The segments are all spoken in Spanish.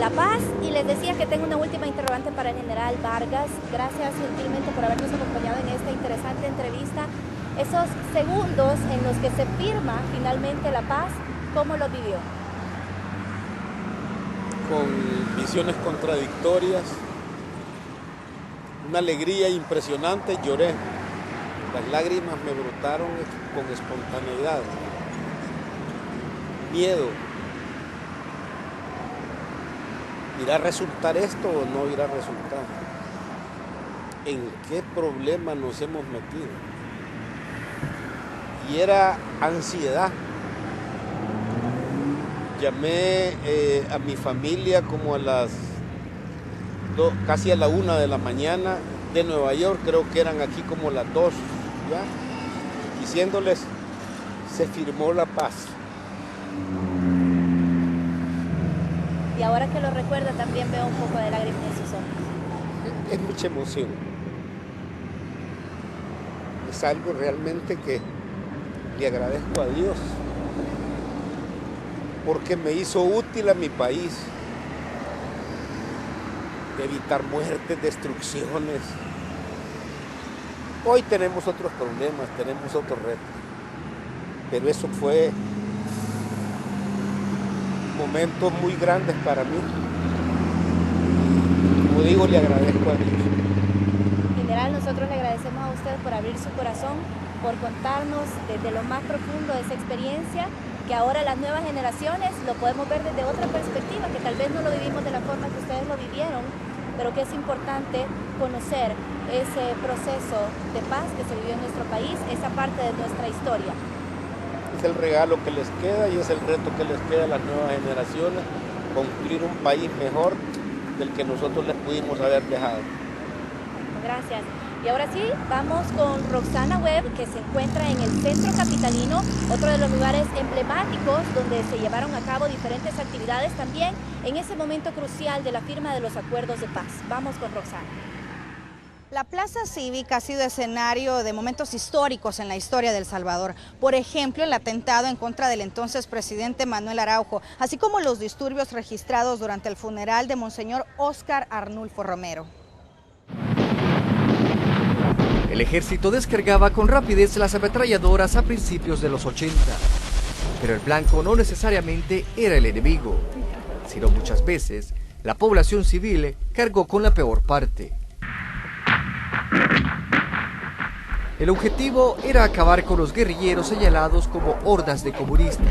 La Paz. Y les decía que tengo una última interrogante para el general Vargas. Gracias gentilmente por habernos acompañado en esta interesante entrevista. Esos segundos en los que se firma finalmente la paz, ¿cómo lo vivió? Con visiones contradictorias, una alegría impresionante, lloré. Las lágrimas me brotaron con espontaneidad. Miedo. ¿Irá a resultar esto o no irá a resultar? ¿En qué problema nos hemos metido? Y era ansiedad. Llamé a mi familia como casi a la 1 de la mañana de Nueva York, creo que eran aquí como las 2, ¿ya? Diciéndoles, se firmó la paz. Y ahora que lo recuerda también veo un poco de lágrimas en sus ojos. Es mucha emoción. Es algo realmente que le agradezco a Dios, porque me hizo útil a mi país, evitar muertes, destrucciones. Hoy tenemos otros problemas, tenemos otros retos, pero eso fue momentos muy grandes para mí. Como digo, le agradezco a Dios. General, nosotros le agradecemos a usted por abrir su corazón, por contarnos desde lo más profundo de esa experiencia, que ahora las nuevas generaciones lo podemos ver desde otra perspectiva, que tal vez no lo vivimos de la forma que ustedes lo vivieron, pero que es importante conocer ese proceso de paz que se vivió en nuestro país, esa parte de nuestra historia. Es el regalo que les queda y es el reto que les queda a las nuevas generaciones, construir un país mejor del que nosotros les pudimos haber dejado. Gracias. Y ahora sí, vamos con Roxana Webb, que se encuentra en el centro capitalino, otro de los lugares emblemáticos donde se llevaron a cabo diferentes actividades también en ese momento crucial de la firma de los acuerdos de paz. Vamos con Roxana. La Plaza Cívica ha sido escenario de momentos históricos en la historia de El Salvador. Por ejemplo, el atentado en contra del entonces presidente Manuel Araujo, así como los disturbios registrados durante el funeral de Monseñor Óscar Arnulfo Romero. El ejército descargaba con rapidez las ametralladoras a principios de los 80, pero el blanco no necesariamente era el enemigo, sino muchas veces la población civil cargó con la peor parte. El objetivo era acabar con los guerrilleros señalados como hordas de comunistas.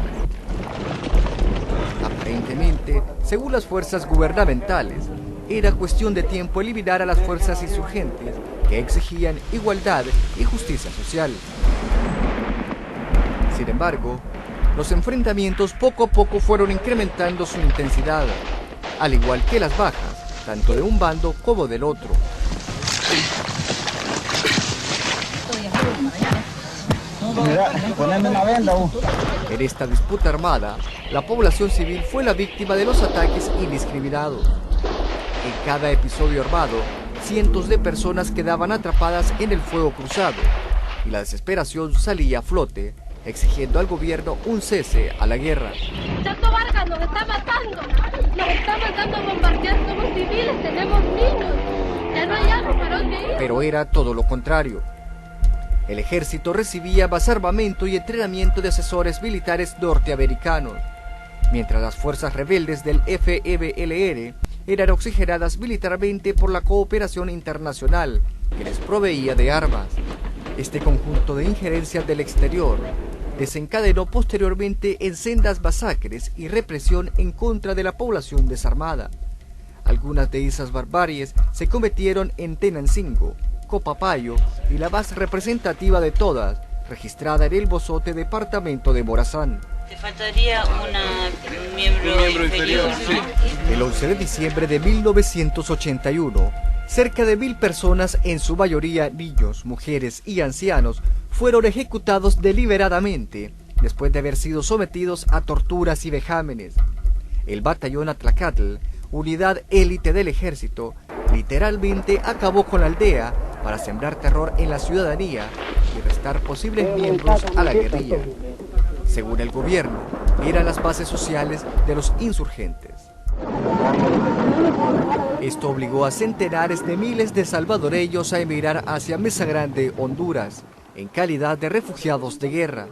Aparentemente, según las fuerzas gubernamentales, era cuestión de tiempo eliminar a las fuerzas insurgentes que exigían igualdad y justicia social. Sin embargo, los enfrentamientos poco a poco fueron incrementando su intensidad, al igual que las bajas, tanto de un bando como del otro. En esta disputa armada, la población civil fue la víctima de los ataques indiscriminados. En cada episodio armado, cientos de personas quedaban atrapadas en el fuego cruzado y la desesperación salía a flote, exigiendo al gobierno un cese a la guerra. Chato Vargas nos está matando bombardeando, somos civiles, tenemos niños, ya no hay algo para dónde ir. Pero era todo lo contrario. El ejército recibía más armamento y entrenamiento de asesores militares norteamericanos, mientras las fuerzas rebeldes del FEBLR eran oxigenadas militarmente por la cooperación internacional que les proveía de armas. Este conjunto de injerencias del exterior desencadenó posteriormente en sendas masacres y represión en contra de la población desarmada. Algunas de esas barbaries se cometieron en Tenancingo, Copapayo y la más representativa de todas, registrada en el Bozote departamento de Morazán. Te faltaría un miembro inferior, sí. El 11 de diciembre de 1981, cerca de 1000 personas, en su mayoría niños, mujeres y ancianos, fueron ejecutados deliberadamente después de haber sido sometidos a torturas y vejámenes. El batallón Atlacatl, unidad élite del ejército, literalmente acabó con la aldea para sembrar terror en la ciudadanía y restar posibles miembros a la guerrilla. Según el gobierno, eran las bases sociales de los insurgentes. Esto obligó a centenares de miles de salvadoreños a emigrar hacia Mesa Grande, Honduras, en calidad de refugiados de guerra,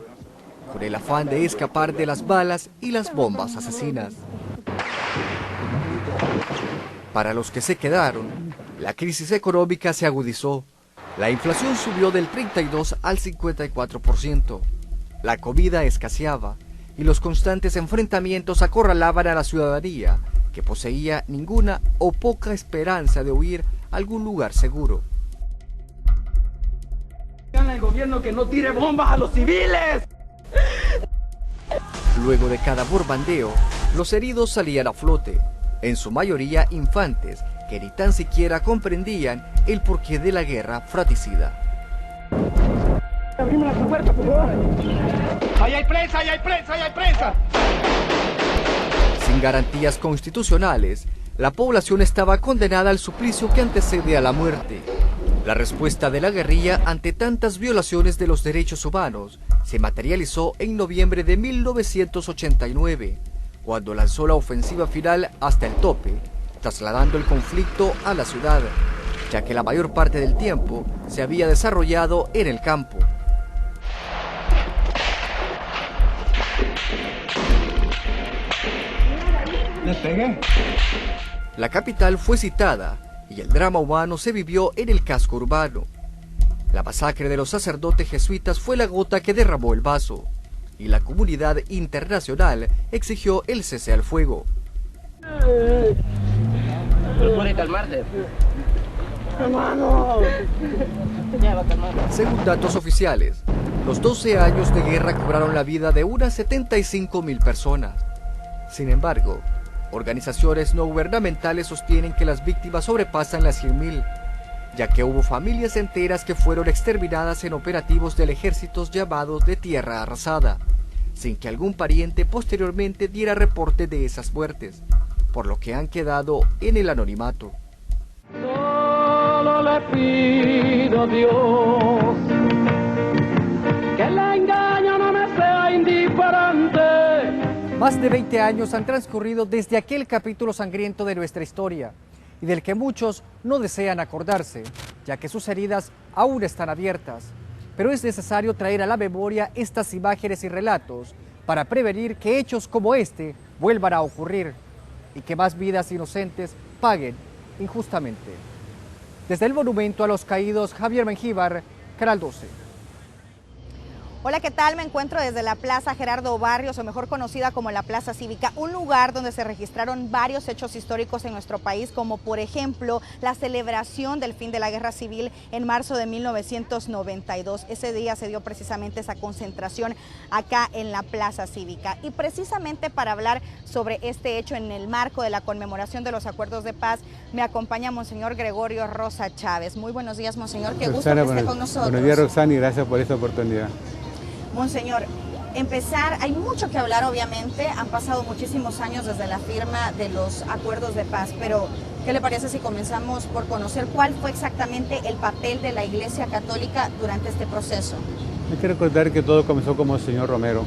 con el afán de escapar de las balas y las bombas asesinas. Para los que se quedaron, la crisis económica se agudizó. La inflación subió del 32 al 54%. La comida escaseaba y los constantes enfrentamientos acorralaban a la ciudadanía, que poseía ninguna o poca esperanza de huir a algún lugar seguro. El gobierno que no tire bombas a los civiles. Luego de cada bombardeo, los heridos salían a flote, en su mayoría infantes, que ni tan siquiera comprendían el porqué de la guerra fratricida. Abrimos la puerta, por favor. ¡Ahí hay prensa, ahí hay prensa, ahí hay prensa! Sin garantías constitucionales, la población estaba condenada al suplicio que antecede a la muerte. La respuesta de la guerrilla ante tantas violaciones de los derechos humanos se materializó en noviembre de 1989, cuando lanzó la ofensiva final hasta el tope, trasladando el conflicto a la ciudad, ya que la mayor parte del tiempo se había desarrollado en el campo. ¿Les pegué? La capital fue citada y el drama humano se vivió en el casco urbano. La masacre de los sacerdotes jesuitas fue la gota que derramó el vaso, y la comunidad internacional exigió el cese al fuego. Puede calmarte. Hermano. Ya va a calmar. Según datos oficiales, los 12 años de guerra cobraron la vida de unas 75,000 personas. Sin embargo, organizaciones no gubernamentales sostienen que las víctimas sobrepasan las 100,000, ya que hubo familias enteras que fueron exterminadas en operativos del ejército llamados de tierra arrasada, sin que algún pariente posteriormente diera reporte de esas muertes, por lo que han quedado en el anonimato. Solo le pido a Dios que el engaño no me sea indiferente. Más de 20 años han transcurrido desde aquel capítulo sangriento de nuestra historia y del que muchos no desean acordarse, ya que sus heridas aún están abiertas. Pero es necesario traer a la memoria estas imágenes y relatos para prevenir que hechos como este vuelvan a ocurrir y que más vidas inocentes paguen injustamente. Desde el Monumento a los Caídos, Javier Mengíbar, Canal 12. Hola, ¿qué tal? Me encuentro desde la Plaza Gerardo Barrios, o mejor conocida como la Plaza Cívica, un lugar donde se registraron varios hechos históricos en nuestro país, como por ejemplo la celebración del fin de la Guerra Civil en marzo de 1992. Ese día se dio precisamente esa concentración acá en la Plaza Cívica. Y precisamente para hablar sobre este hecho en el marco de la conmemoración de los acuerdos de paz, me acompaña Monseñor Gregorio Rosa Chávez. Muy buenos días, Monseñor, qué gusto que esté con nosotros. Buenos días, Roxana, y gracias por esta oportunidad. Monseñor, hay mucho que hablar, obviamente, han pasado muchísimos años desde la firma de los acuerdos de paz, pero ¿qué le parece si comenzamos por conocer cuál fue exactamente el papel de la Iglesia Católica durante este proceso? Hay que recordar que todo comenzó como el señor Romero.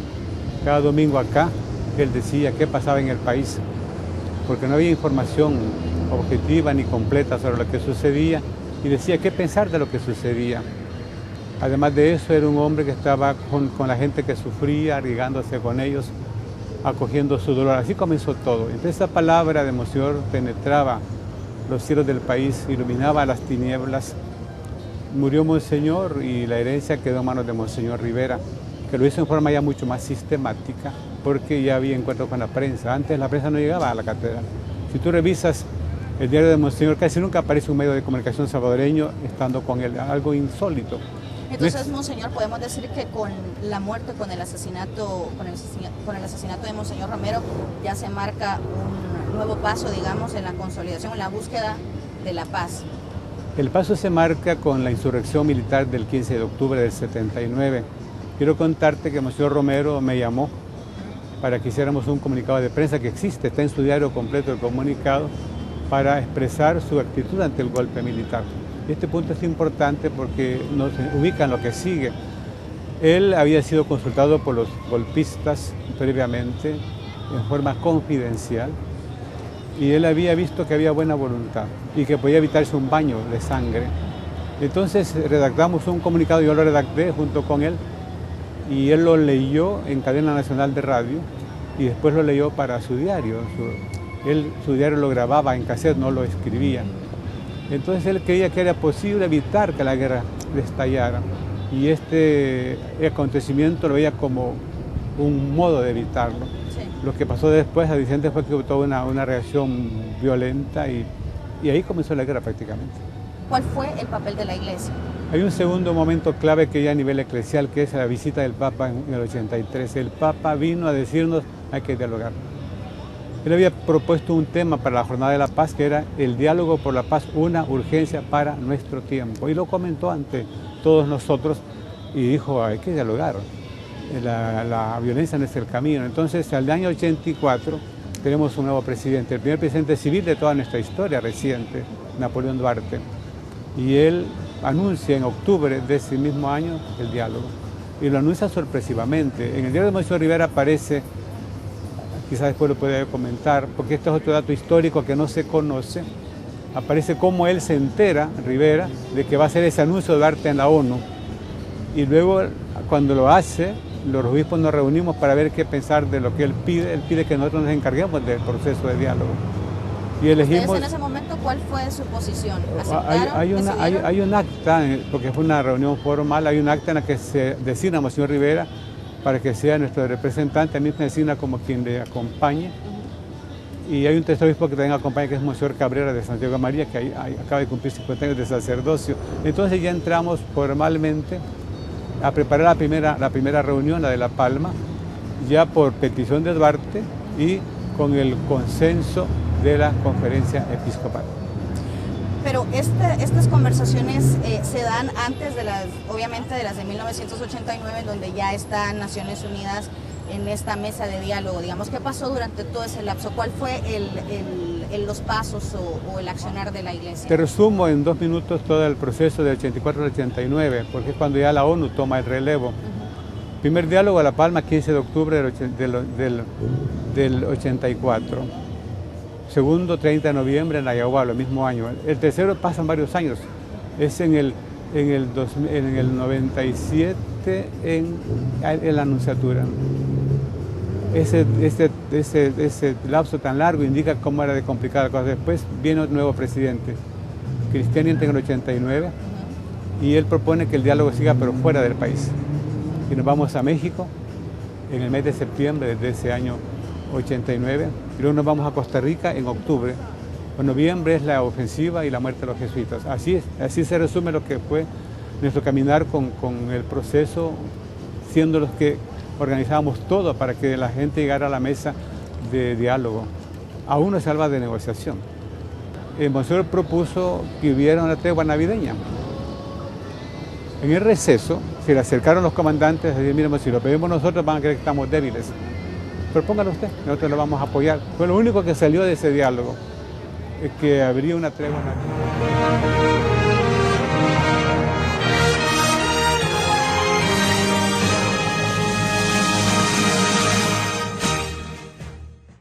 Cada domingo acá, él decía qué pasaba en el país, porque no había información objetiva ni completa sobre lo que sucedía, y decía qué pensar de lo que sucedía. Además de eso, era un hombre que estaba con la gente que sufría, arriesgándose con ellos, acogiendo su dolor. Así comenzó todo. Entonces, esa palabra de Monseñor penetraba los cielos del país, iluminaba las tinieblas. Murió Monseñor y la herencia quedó en manos de Monseñor Rivera, que lo hizo en forma ya mucho más sistemática, porque ya había encuentros con la prensa. Antes la prensa no llegaba a la catedral. Si tú revisas el diario de Monseñor, casi nunca aparece un medio de comunicación salvadoreño estando con él, algo insólito. Entonces, Monseñor, podemos decir que con la muerte, con el asesinato de Monseñor Romero, ya se marca un nuevo paso, digamos, en la consolidación, en la búsqueda de la paz. El paso se marca con la insurrección militar del 15 de octubre del 79. Quiero contarte que Monseñor Romero me llamó para que hiciéramos un comunicado de prensa que existe, está en su diario completo el comunicado, para expresar su actitud ante el golpe militar. Este punto es importante porque nos ubica en lo que sigue. Él había sido consultado por los golpistas previamente en forma confidencial y él había visto que había buena voluntad y que podía evitarse un baño de sangre. Entonces redactamos un comunicado, yo lo redacté junto con él, y él lo leyó en Cadena Nacional de Radio y después lo leyó para su diario. Su diario lo grababa en cassette, no lo escribía. Entonces él creía que era posible evitar que la guerra estallara, y este acontecimiento lo veía como un modo de evitarlo. Sí. Lo que pasó después a Vicente fue que hubo una reacción violenta y ahí comenzó la guerra prácticamente. ¿Cuál fue el papel de la Iglesia? Hay un segundo momento clave que ya a nivel eclesial, que es la visita del Papa en el 83. El Papa vino a decirnos hay que dialogar. Él había propuesto un tema para la Jornada de la Paz, que era el diálogo por la paz, una urgencia para nuestro tiempo. Y lo comentó ante todos nosotros y dijo, hay que dialogar. La violencia no es el camino. Entonces, al año 84 tenemos un nuevo presidente, el primer presidente civil de toda nuestra historia reciente, Napoleón Duarte. Y él anuncia en octubre de ese mismo año el diálogo. Y lo anuncia sorpresivamente. En el diario de Monseñor Rivera aparece, quizás después lo pueda comentar, porque este es otro dato histórico que no se conoce, aparece cómo él se entera, Rivera, de que va a hacer ese anuncio de Duarte en la ONU. Y luego, cuando lo hace, los obispos nos reunimos para ver qué pensar de lo que él pide que nosotros nos encarguemos del proceso de diálogo. Y elegimos... ¿Ustedes en ese momento cuál fue su posición? Hay un acta, porque fue una reunión formal, hay un acta en la que se designa a Monseñor Rivera para que sea nuestro representante, a mí me designa como quien le acompañe. Y hay un tercer obispo que también acompaña, que es Monseñor Cabrera de Santiago de María, que acaba de cumplir 50 años de sacerdocio. Entonces ya entramos formalmente a preparar la primera reunión, la de La Palma, ya por petición de Duarte y con el consenso de la conferencia episcopal. Pero estas conversaciones se dan antes de obviamente de las de 1989, donde ya están Naciones Unidas en esta mesa de diálogo. Digamos, ¿qué pasó durante todo ese lapso? ¿Cuál fue los pasos o el accionar de la Iglesia? Te resumo en 2 minutos todo el proceso del 84 al 89, porque es cuando ya la ONU toma el relevo. Primer diálogo a La Palma, 15 de octubre del 84. Segundo, 30 de noviembre en Ayahuasca, el mismo año. El tercero pasan varios años. Es en el 97 en la Anunciatura. Ese lapso tan largo indica cómo era de complicada la cosa. Después viene un nuevo presidente, Cristiani, entra en el 89, y él propone que el diálogo siga pero fuera del país. Y nos vamos a México en el mes de septiembre de ese año 89, y luego nos vamos a Costa Rica en octubre. En noviembre es la ofensiva y la muerte de los jesuitas. Así se resume lo que fue nuestro caminar con el proceso, siendo los que organizábamos todo para que la gente llegara a la mesa de diálogo. Aún no se habla de negociación. El Monseñor propuso que hubiera una tregua navideña. En el receso se le acercaron los comandantes y dijeron, mire, si lo pedimos nosotros van a creer que estamos débiles. Propóngalo usted, nosotros lo vamos a apoyar. Fue lo único que salió de ese diálogo, que habría una tregua navideña.